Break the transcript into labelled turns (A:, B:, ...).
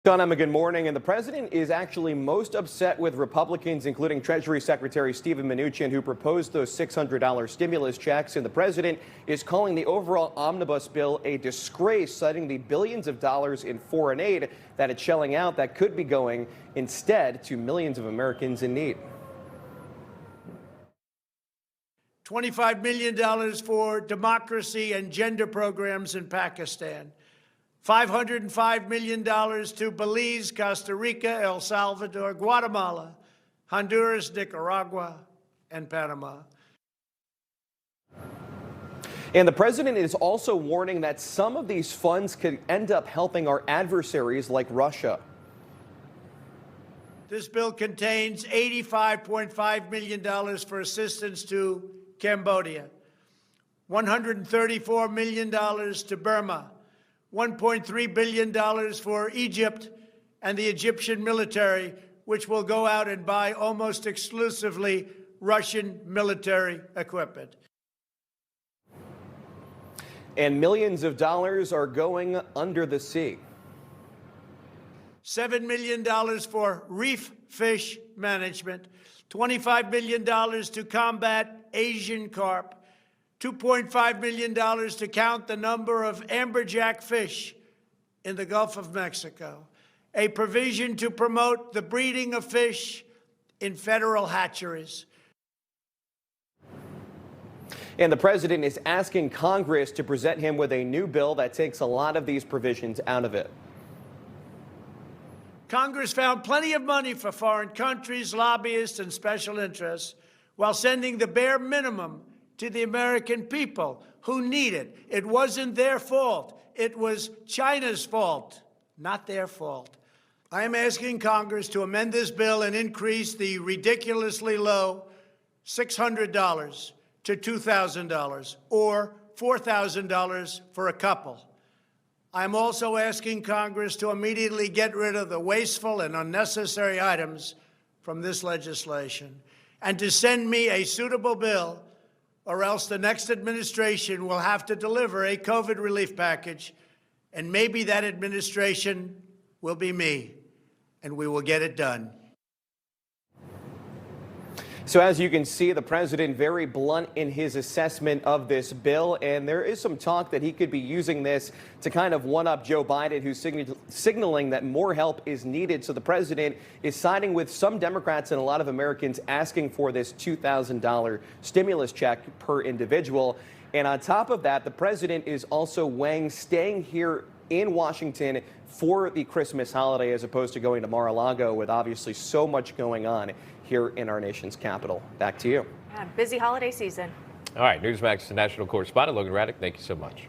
A: John, Emma, good morning. And the president is actually most upset with Republicans, including Treasury Secretary Steven Mnuchin, who proposed those $600 stimulus checks. And the president is calling the overall omnibus bill a disgrace, citing the billions of dollars in foreign aid that it's shelling out that could be going instead to millions of Americans in need.
B: $25 million for democracy and gender programs in Pakistan. $505 million to Belize, Costa Rica, El Salvador, Guatemala, Honduras, Nicaragua, and Panama.
A: And the president is also warning that some of these funds could end up helping our adversaries like Russia.
B: This bill contains $85.5 million for assistance to Cambodia, $134 million to Burma, $1.3 billion for Egypt and the Egyptian military, which will go out and buy almost exclusively Russian military equipment.
A: And millions of dollars are going under the sea.
B: $7 million for reef fish management, $25 million to combat Asian carp, $2.5 million to count the number of amberjack fish in the Gulf of Mexico, a provision to promote the breeding of fish in federal hatcheries.
A: And the president is asking Congress to present him with a new bill that takes a lot of these provisions out of it.
B: Congress found plenty of money for foreign countries, lobbyists, and special interests, while sending the bare minimum to the American people who need it. It wasn't their fault. It was China's fault, not their fault. I am asking Congress to amend this bill and increase the ridiculously low $600 to $2,000 or $4,000 for a couple. I'm also asking Congress to immediately get rid of the wasteful and unnecessary items from this legislation and to send me a suitable bill, or else the next administration will have to deliver a COVID relief package, and maybe that administration will be me, and we will get it done.
A: So as you can see, the president very blunt in his assessment of this bill, and there is some talk that he could be using this to kind of one-up Joe Biden, who's signaling that more help is needed. So the president is siding with some Democrats and a lot of Americans asking for this $2,000 stimulus check per individual. And on top of that, the president is also weighing staying here in Washington for the Christmas holiday as opposed to going to Mar-a-Lago, with obviously so much going on here in our nation's capital. Back to you.
C: Yeah, busy holiday season.
D: All right, Newsmax national correspondent Logan Ratick, thank you so much.